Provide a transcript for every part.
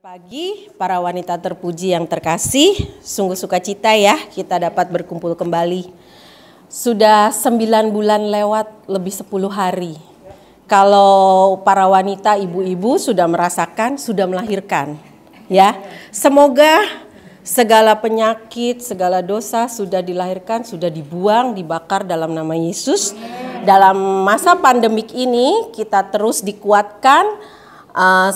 Pagi, para wanita terpuji yang terkasih, sungguh sukacita ya kita dapat berkumpul kembali. Sudah 9 bulan lewat, lebih 10 hari. Kalau para wanita, ibu-ibu sudah merasakan, sudah melahirkan. Ya, semoga segala penyakit, segala dosa sudah dilahirkan, sudah dibuang, dibakar dalam nama Yesus. Dalam masa pandemik ini kita terus dikuatkan.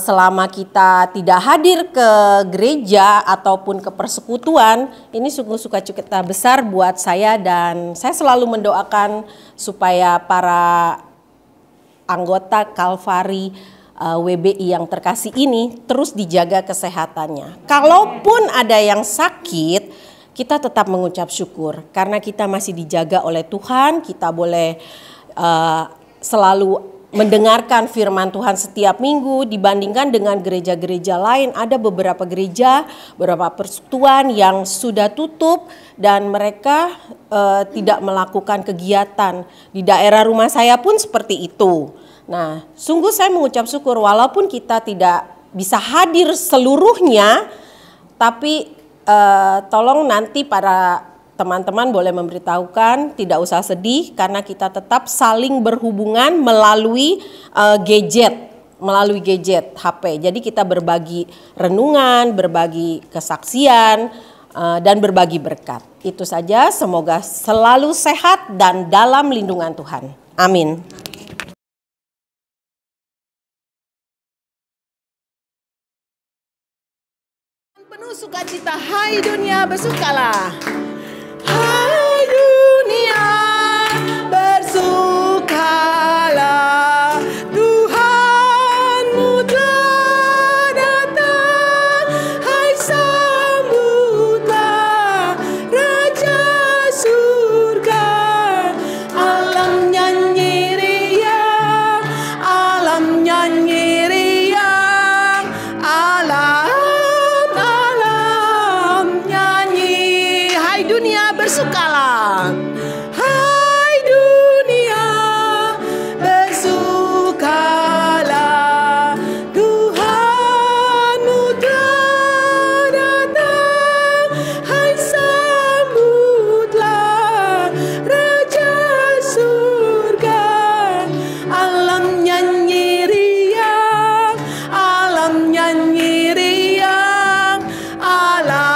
Selama kita tidak hadir ke gereja ataupun ke persekutuan, ini sungguh sukacita besar buat saya, dan saya selalu mendoakan supaya para anggota Kalvari WBI yang terkasih ini terus dijaga kesehatannya. Kalaupun ada yang sakit, kita tetap mengucap syukur karena kita masih dijaga oleh Tuhan. Kita boleh selalu mendengarkan firman Tuhan setiap minggu. Dibandingkan dengan gereja-gereja lain, ada beberapa gereja, beberapa persekutuan yang sudah tutup dan mereka tidak melakukan kegiatan. Di daerah rumah saya pun seperti itu. Nah, sungguh saya mengucap syukur walaupun kita tidak bisa hadir seluruhnya, tapi tolong nanti para teman-teman boleh memberitahukan, tidak usah sedih karena kita tetap saling berhubungan melalui gadget HP. Jadi kita berbagi renungan, berbagi kesaksian, dan berbagi berkat. Itu saja, semoga selalu sehat dan dalam lindungan Tuhan. Amin. Penuh sukacita, hai dunia bersukalah. Hai dunia bersukalah, Tuhanmu telah datang. Hai sambutlah Raja surga. Alam nyanyi riang, alam nyanyi riang, alam nyanyi. Hai dunia bersukalah, hai dunia bersukalah, Tuhanmu telah datang. Hai sambutlah Raja surga. Alam nyanyi riang, alam nyanyi riang, alam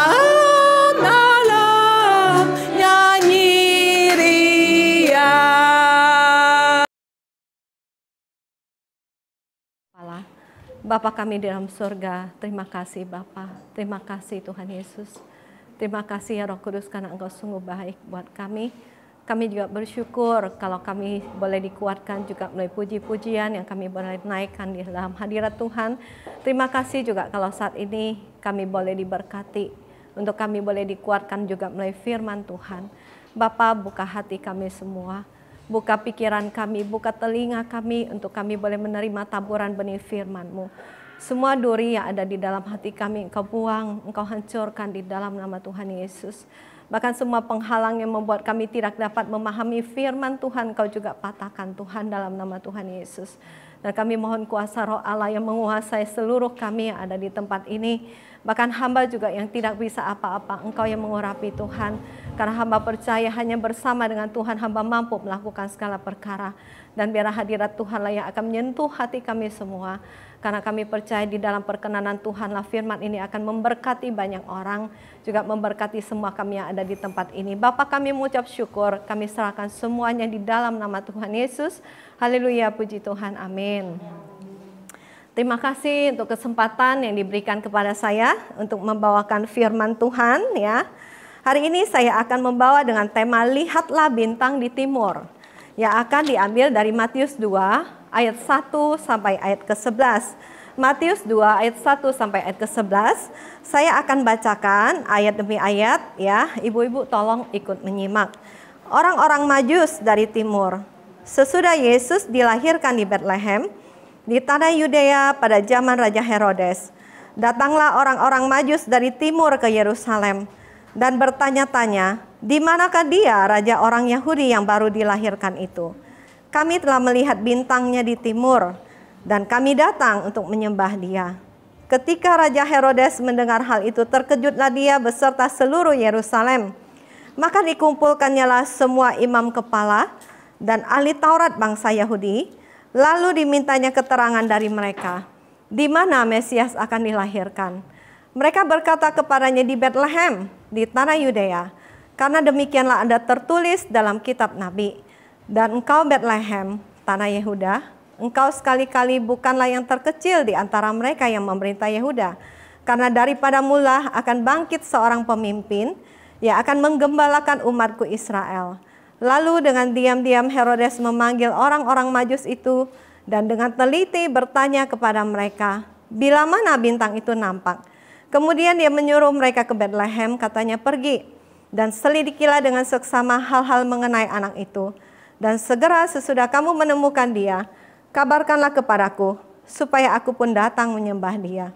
Bapa kami di dalam surga, terima kasih Bapa, terima kasih Tuhan Yesus. Terima kasih ya Roh Kudus karena Engkau sungguh baik buat kami. Kami juga bersyukur kalau kami boleh dikuatkan juga melalui puji-pujian yang kami boleh naikkan di dalam hadirat Tuhan. Terima kasih juga kalau saat ini kami boleh diberkati, untuk kami boleh dikuatkan juga melalui firman Tuhan. Bapa, buka hati kami semua. Buka pikiran kami, buka telinga kami untuk kami boleh menerima taburan benih firman-Mu. Semua duri yang ada di dalam hati kami Engkau buang, Engkau hancurkan di dalam nama Tuhan Yesus. Bahkan semua penghalang yang membuat kami tidak dapat memahami firman Tuhan, Engkau juga patahkan Tuhan dalam nama Tuhan Yesus. Dan kami mohon kuasa Roh Allah yang menguasai seluruh kami yang ada di tempat ini. Bahkan hamba juga yang tidak bisa apa-apa, Engkau yang mengurapi Tuhan. Karena hamba percaya hanya bersama dengan Tuhan hamba mampu melakukan segala perkara. Dan biar hadirat Tuhanlah yang akan menyentuh hati kami semua. Karena kami percaya di dalam perkenanan Tuhanlah firman ini akan memberkati banyak orang. Juga memberkati semua kami yang ada di tempat ini. Bapa, kami mengucap syukur, kami serahkan semuanya di dalam nama Tuhan Yesus. Haleluya, puji Tuhan, amin. Terima kasih untuk kesempatan yang diberikan kepada saya untuk membawakan firman Tuhan ya. Hari ini saya akan membawa dengan tema Lihatlah Bintang di Timur, yang akan diambil dari Matius 2 ayat 1 sampai ayat ke-11. Matius 2 ayat 1 sampai ayat ke-11. Saya akan bacakan ayat demi ayat ya. Ibu-ibu tolong ikut menyimak. Orang-orang Majus dari timur. Sesudah Yesus dilahirkan di Betlehem, di tanah Yudea pada zaman Raja Herodes, datanglah orang-orang Majus dari timur ke Yerusalem dan bertanya-tanya, di manakah dia raja orang Yahudi yang baru dilahirkan itu? Kami telah melihat bintangnya di timur dan kami datang untuk menyembah dia. Ketika Raja Herodes mendengar hal itu, terkejutlah dia beserta seluruh Yerusalem. Maka dikumpulkannyalah semua imam kepala dan ahli Taurat bangsa Yahudi, lalu dimintanya keterangan dari mereka, di mana Mesias akan dilahirkan. Mereka berkata kepadanya, di Betlehem, di tanah Yudea, karena demikianlah ada tertulis dalam kitab Nabi. Dan engkau Betlehem, tanah Yehuda, engkau sekali-kali bukanlah yang terkecil di antara mereka yang memerintah Yehuda, karena daripada mula akan bangkit seorang pemimpin yang akan menggembalakan umatku Israel. Lalu dengan diam-diam Herodes memanggil orang-orang Majus itu dan dengan teliti bertanya kepada mereka, bila mana bintang itu nampak. Kemudian dia menyuruh mereka ke Betlehem, katanya, pergi dan selidikilah dengan seksama hal-hal mengenai anak itu. Dan segera sesudah kamu menemukan dia, kabarkanlah kepadaku, supaya aku pun datang menyembah dia.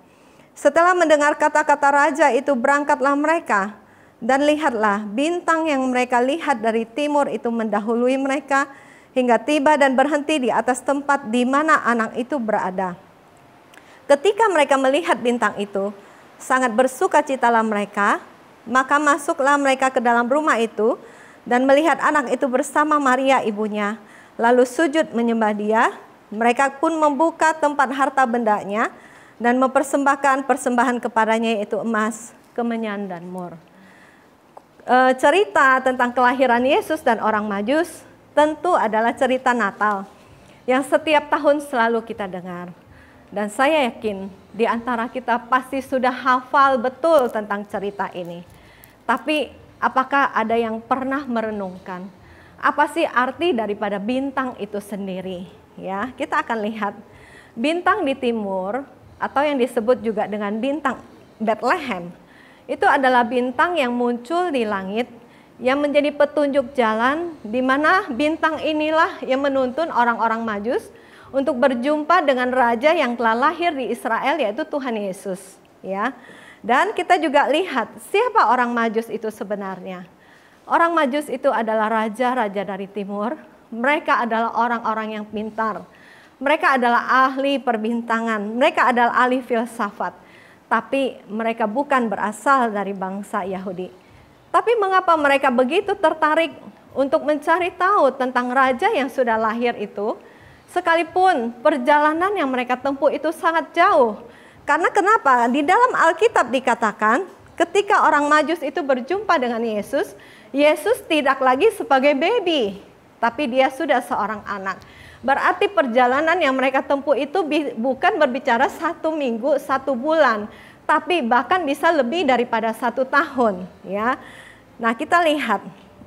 Setelah mendengar kata-kata raja itu, berangkatlah mereka. Dan lihatlah, bintang yang mereka lihat dari timur itu mendahului mereka, hingga tiba dan berhenti di atas tempat di mana anak itu berada. Ketika mereka melihat bintang itu, sangat bersukacitalah mereka, maka masuklah mereka ke dalam rumah itu, dan melihat anak itu bersama Maria ibunya, lalu sujud menyembah dia. Mereka pun membuka tempat harta bendanya, dan mempersembahkan persembahan kepadanya, yaitu emas, kemenyan, dan mur. Cerita tentang kelahiran Yesus dan orang Majus tentu adalah cerita Natal yang setiap tahun selalu kita dengar. Dan saya yakin di antara kita pasti sudah hafal betul tentang cerita ini. Tapi apakah ada yang pernah merenungkan apa sih arti daripada bintang itu sendiri? Ya, kita akan lihat bintang di timur atau yang disebut juga dengan bintang Bethlehem. Itu adalah bintang yang muncul di langit yang menjadi petunjuk jalan, di mana bintang inilah yang menuntun orang-orang Majus untuk berjumpa dengan raja yang telah lahir di Israel, yaitu Tuhan Yesus. Ya, dan kita juga lihat siapa orang Majus itu sebenarnya. Orang Majus itu adalah raja-raja dari timur. Mereka adalah orang-orang yang pintar. Mereka adalah ahli perbintangan. Mereka adalah ahli filsafat. Tapi mereka bukan berasal dari bangsa Yahudi. Tapi mengapa mereka begitu tertarik untuk mencari tahu tentang raja yang sudah lahir itu? Sekalipun perjalanan yang mereka tempuh itu sangat jauh. Karena kenapa? Di dalam Alkitab dikatakan ketika orang Majus itu berjumpa dengan Yesus, Yesus tidak lagi sebagai baby, tapi dia sudah seorang anak. Berarti perjalanan yang mereka tempuh itu bukan berbicara 1 minggu, 1 bulan, tapi bahkan bisa lebih daripada 1 tahun. Ya. Nah, kita lihat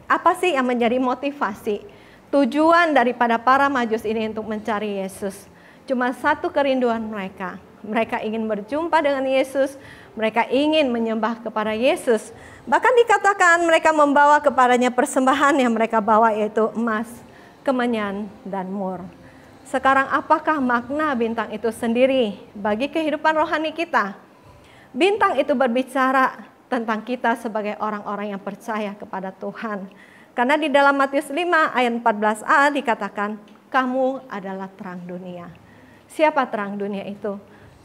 apa sih yang menjadi motivasi tujuan daripada para Majus ini untuk mencari Yesus. Cuma satu kerinduan mereka. Mereka ingin berjumpa dengan Yesus. Mereka ingin menyembah kepada Yesus. Bahkan dikatakan mereka membawa kepadanya persembahan yang mereka bawa, yaitu emas, kemenyan, dan mur. Sekarang apakah makna bintang itu sendiri bagi kehidupan rohani kita? Bintang itu berbicara tentang kita sebagai orang-orang yang percaya kepada Tuhan. Karena di dalam Matius 5 ayat 14a dikatakan, kamu adalah terang dunia. Siapa terang dunia itu?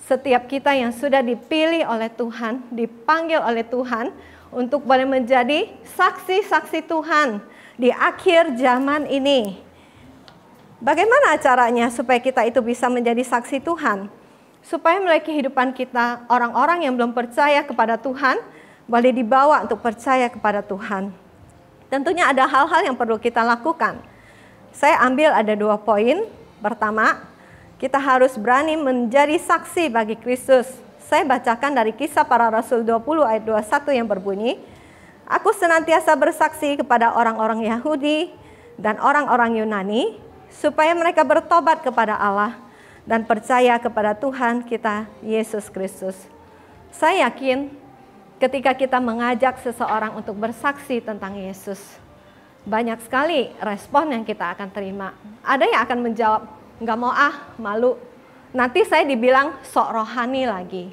Setiap kita yang sudah dipilih oleh Tuhan, dipanggil oleh Tuhan untuk boleh menjadi saksi-saksi Tuhan di akhir zaman ini. Bagaimana caranya supaya kita itu bisa menjadi saksi Tuhan? Supaya melalui kehidupan kita, orang-orang yang belum percaya kepada Tuhan boleh dibawa untuk percaya kepada Tuhan. Tentunya ada hal-hal yang perlu kita lakukan. Saya ambil ada 2 poin. Pertama, kita harus berani menjadi saksi bagi Kristus. Saya bacakan dari Kisah Para Rasul 20 ayat 21 yang berbunyi, aku senantiasa bersaksi kepada orang-orang Yahudi dan orang-orang Yunani, supaya mereka bertobat kepada Allah dan percaya kepada Tuhan kita Yesus Kristus. Saya yakin ketika kita mengajak seseorang untuk bersaksi tentang Yesus, banyak sekali respon yang kita akan terima. Ada yang akan menjawab, nggak mau malu. Nanti saya dibilang sok rohani lagi,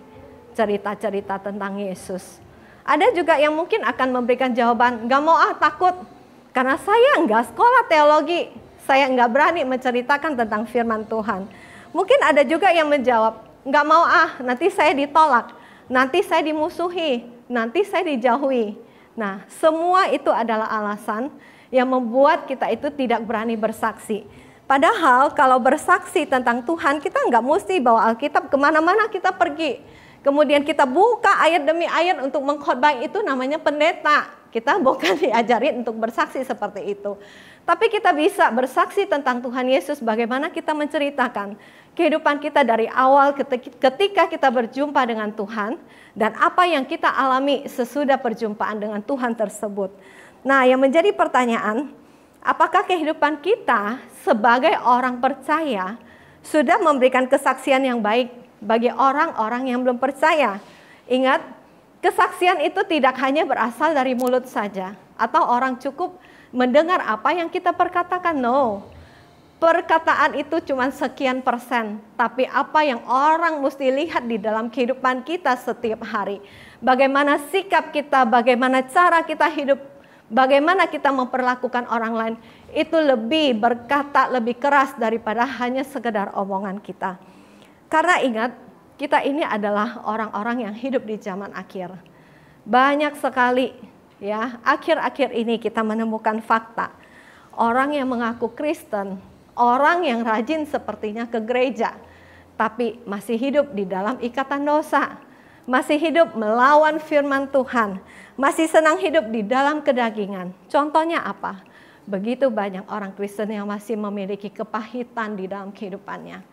cerita-cerita tentang Yesus. Ada juga yang mungkin akan memberikan jawaban, nggak mau takut. Karena saya nggak sekolah teologi, saya nggak berani menceritakan tentang firman Tuhan. Mungkin ada juga yang menjawab, nggak mau nanti saya ditolak, nanti saya dimusuhi, nanti saya dijauhi. Nah, semua itu adalah alasan yang membuat kita itu tidak berani bersaksi. Padahal kalau bersaksi tentang Tuhan, kita nggak mesti bawa Alkitab kemana-mana kita pergi. Kemudian kita buka ayat demi ayat untuk mengkhotbah, itu namanya pendeta. Kita bukan diajarin untuk bersaksi seperti itu. Tapi kita bisa bersaksi tentang Tuhan Yesus, bagaimana kita menceritakan kehidupan kita dari awal ketika kita berjumpa dengan Tuhan, dan apa yang kita alami sesudah perjumpaan dengan Tuhan tersebut. Nah, yang menjadi pertanyaan, apakah kehidupan kita sebagai orang percaya sudah memberikan kesaksian yang baik bagi orang-orang yang belum percaya? Ingat, kesaksian itu tidak hanya berasal dari mulut saja, atau orang cukup mendengar apa yang kita perkatakan. No, perkataan itu cuma sekian persen, tapi apa yang orang mesti lihat di dalam kehidupan kita setiap hari. Bagaimana sikap kita, bagaimana cara kita hidup, bagaimana kita memperlakukan orang lain, itu lebih berkata lebih keras daripada hanya sekedar omongan kita. Karena ingat, kita ini adalah orang-orang yang hidup di zaman akhir. Banyak sekali ya, akhir-akhir ini kita menemukan fakta. Orang yang mengaku Kristen, orang yang rajin sepertinya ke gereja, tapi masih hidup di dalam ikatan dosa. Masih hidup melawan firman Tuhan. Masih senang hidup di dalam kedagingan. Contohnya apa? Begitu banyak orang Kristen yang masih memiliki kepahitan di dalam kehidupannya,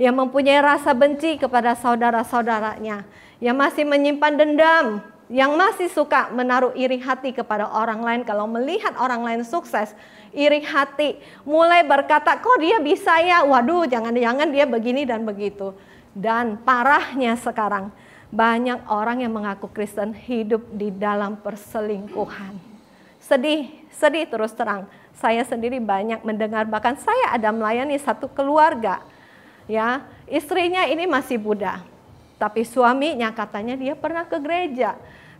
yang mempunyai rasa benci kepada saudara-saudaranya, yang masih menyimpan dendam, yang masih suka menaruh iri hati kepada orang lain. Kalau melihat orang lain sukses, iri hati, mulai berkata, kok dia bisa ya, waduh jangan-jangan dia begini dan begitu. Dan parahnya sekarang, banyak orang yang mengaku Kristen hidup di dalam perselingkuhan. Sedih terus terang. Saya sendiri banyak mendengar, bahkan saya ada melayani satu keluarga, ya, istrinya ini masih muda, tapi suaminya katanya dia pernah ke gereja,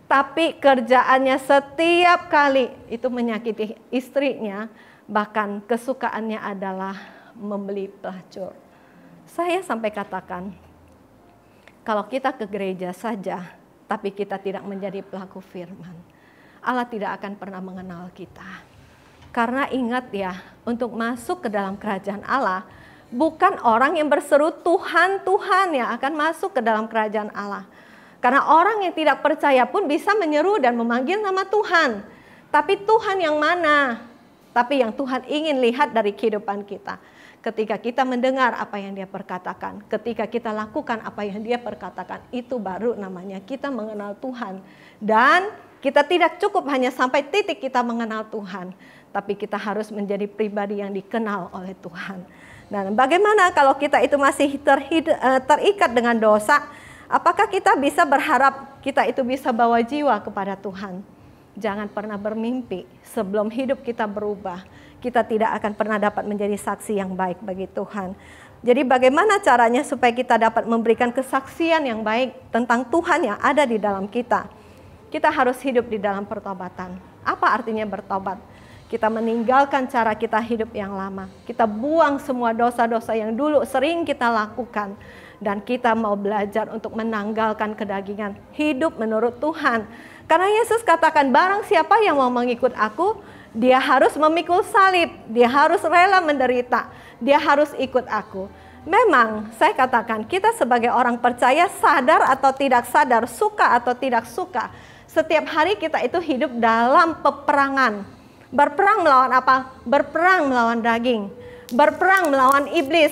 tapi kerjaannya setiap kali itu menyakiti istrinya, bahkan kesukaannya adalah membeli pelacur. Saya sampai katakan, kalau kita ke gereja saja, tapi kita tidak menjadi pelaku firman, Allah tidak akan pernah mengenal kita. Karena ingat ya, untuk masuk ke dalam kerajaan Allah, bukan orang yang berseru Tuhan, Tuhan yang akan masuk ke dalam kerajaan Allah. Karena orang yang tidak percaya pun bisa menyeru dan memanggil nama Tuhan. Tapi Tuhan yang mana? Tapi yang Tuhan ingin lihat dari kehidupan kita. Ketika kita mendengar apa yang dia perkatakan, ketika kita lakukan apa yang dia perkatakan, itu baru namanya kita mengenal Tuhan. Dan kita tidak cukup hanya sampai titik kita mengenal Tuhan, tapi kita harus menjadi pribadi yang dikenal oleh Tuhan. Dan bagaimana kalau kita itu masih terikat dengan dosa? Apakah kita bisa berharap kita itu bisa bawa jiwa kepada Tuhan? Jangan pernah bermimpi sebelum hidup kita berubah, kita tidak akan pernah dapat menjadi saksi yang baik bagi Tuhan. Jadi bagaimana caranya supaya kita dapat memberikan kesaksian yang baik tentang Tuhan yang ada di dalam kita? Kita harus hidup di dalam pertobatan. Apa artinya bertobat? Kita meninggalkan cara kita hidup yang lama. Kita buang semua dosa-dosa yang dulu sering kita lakukan. Dan kita mau belajar untuk menanggalkan kedagingan. Hidup menurut Tuhan. Karena Yesus katakan, barang siapa yang mau mengikut aku, dia harus memikul salib. Dia harus rela menderita. Dia harus ikut aku. Memang saya katakan, kita sebagai orang percaya, sadar atau tidak sadar, suka atau tidak suka, setiap hari kita itu hidup dalam peperangan. Berperang melawan apa? Berperang melawan daging. Berperang melawan iblis.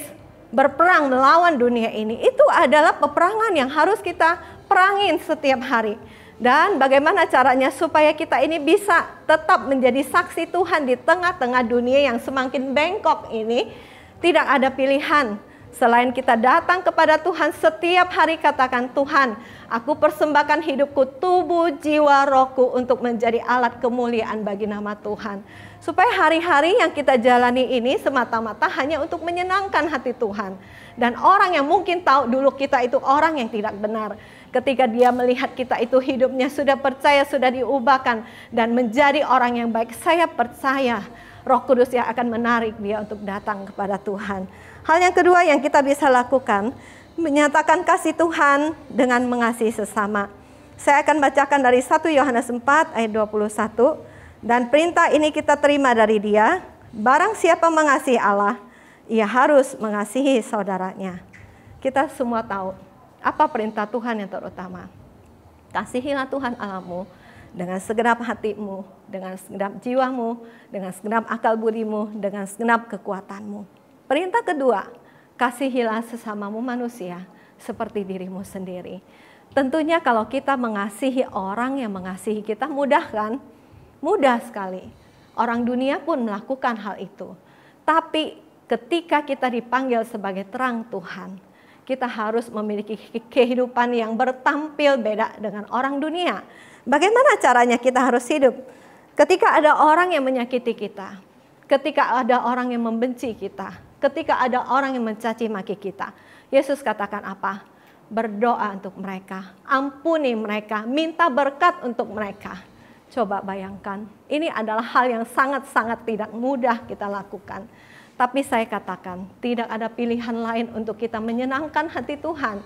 Berperang melawan dunia ini. Itu adalah peperangan yang harus kita perangin setiap hari. Dan bagaimana caranya supaya kita ini bisa tetap menjadi saksi Tuhan di tengah-tengah dunia yang semakin bengkok ini? Tidak ada pilihan. Selain kita datang kepada Tuhan setiap hari, katakan, Tuhan, aku persembahkan hidupku, tubuh, jiwa, rohku untuk menjadi alat kemuliaan bagi nama Tuhan. Supaya hari-hari yang kita jalani ini semata-mata hanya untuk menyenangkan hati Tuhan. Dan orang yang mungkin tahu dulu kita itu orang yang tidak benar, ketika dia melihat kita itu hidupnya sudah percaya, sudah diubahkan dan menjadi orang yang baik, saya percaya Roh Kudus yang akan menarik dia untuk datang kepada Tuhan. Hal yang kedua yang kita bisa lakukan, menyatakan kasih Tuhan dengan mengasihi sesama. Saya akan bacakan dari 1 Yohanes 4 ayat 21. Dan perintah ini kita terima dari Dia, barang siapa mengasihi Allah, ia harus mengasihi saudaranya. Kita semua tahu apa perintah Tuhan yang terutama. Kasihilah Tuhan Allahmu dengan segenap hatimu, dengan segenap jiwamu, dengan segenap akal budimu, dengan segenap kekuatanmu. Perintah kedua, kasihilah sesamamu manusia seperti dirimu sendiri. Tentunya kalau kita mengasihi orang yang mengasihi kita, mudah kan? Mudah sekali. Orang dunia pun melakukan hal itu. Tapi ketika kita dipanggil sebagai terang Tuhan, kita harus memiliki kehidupan yang bertampil beda dengan orang dunia. Bagaimana caranya kita harus hidup? Ketika ada orang yang menyakiti kita, ketika ada orang yang membenci kita, ketika ada orang yang mencaci maki kita, Yesus katakan apa? Berdoa untuk mereka, ampuni mereka, minta berkat untuk mereka. Coba bayangkan, ini adalah hal yang sangat-sangat tidak mudah kita lakukan. Tapi saya katakan, tidak ada pilihan lain untuk kita menyenangkan hati Tuhan.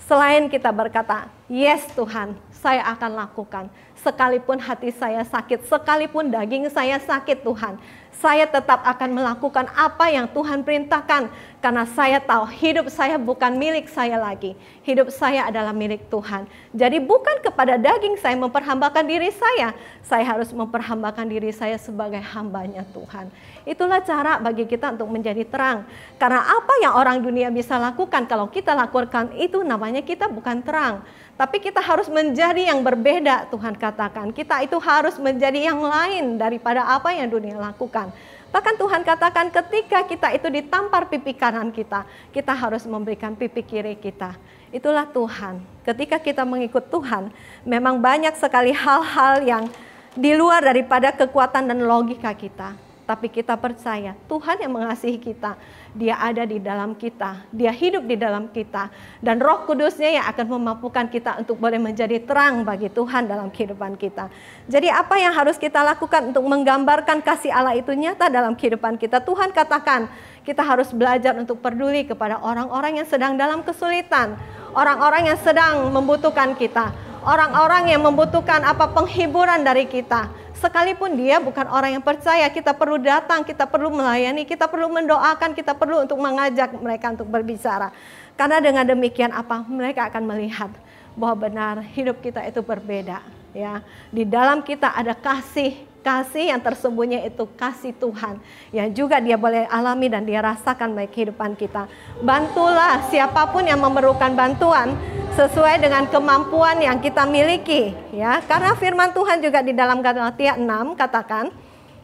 Selain kita berkata, yes Tuhan, saya akan lakukan. Sekalipun hati saya sakit, sekalipun daging saya sakit Tuhan, saya tetap akan melakukan apa yang Tuhan perintahkan. Karena saya tahu hidup saya bukan milik saya lagi. Hidup saya adalah milik Tuhan. Jadi bukan kepada daging saya memperhambakan diri saya harus memperhambakan diri saya sebagai hambanya Tuhan. Itulah cara bagi kita untuk menjadi terang. Karena apa yang orang dunia bisa lakukan, kalau kita lakukan itu namanya kita bukan terang. Tapi kita harus menjadi yang berbeda, Tuhan katakan. Kita itu harus menjadi yang lain daripada apa yang dunia lakukan. Bahkan Tuhan katakan ketika kita itu ditampar pipi kanan kita, kita harus memberikan pipi kiri kita. Itulah Tuhan. Ketika kita mengikut Tuhan, memang banyak sekali hal-hal yang di luar daripada kekuatan dan logika kita. Tapi kita percaya Tuhan yang mengasihi kita, Dia ada di dalam kita, Dia hidup di dalam kita. Dan Roh Kudus-Nya yang akan memampukan kita untuk boleh menjadi terang bagi Tuhan dalam kehidupan kita. Jadi apa yang harus kita lakukan untuk menggambarkan kasih Allah itu nyata dalam kehidupan kita? Tuhan katakan kita harus belajar untuk peduli kepada orang-orang yang sedang dalam kesulitan. Orang-orang yang sedang membutuhkan kita. Orang-orang yang membutuhkan penghiburan dari kita. Sekalipun dia bukan orang yang percaya, kita perlu datang, kita perlu melayani, kita perlu mendoakan, kita perlu untuk mengajak mereka untuk berbicara. Karena dengan demikian mereka akan melihat bahwa benar hidup kita itu berbeda. Ya, di dalam kita ada kasih yang tersembunyi, itu kasih Tuhan yang juga Dia boleh alami dan Dia rasakan bagi kehidupan kita. Bantulah siapapun yang memerlukan bantuan sesuai dengan kemampuan yang kita miliki, ya. Karena firman Tuhan juga di dalam Galatia 6 katakan,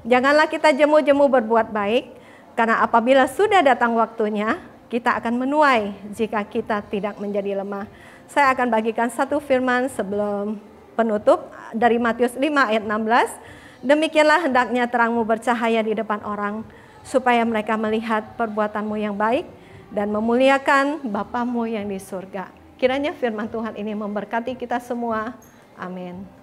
janganlah kita jemu-jemu berbuat baik, karena apabila sudah datang waktunya, kita akan menuai jika kita tidak menjadi lemah. Saya akan bagikan satu firman sebelum penutup dari Matius 5 ayat 16. Demikianlah hendaknya terangmu bercahaya di depan orang, supaya mereka melihat perbuatanmu yang baik dan memuliakan Bapamu yang di surga. Kiranya firman Tuhan ini memberkati kita semua. Amin.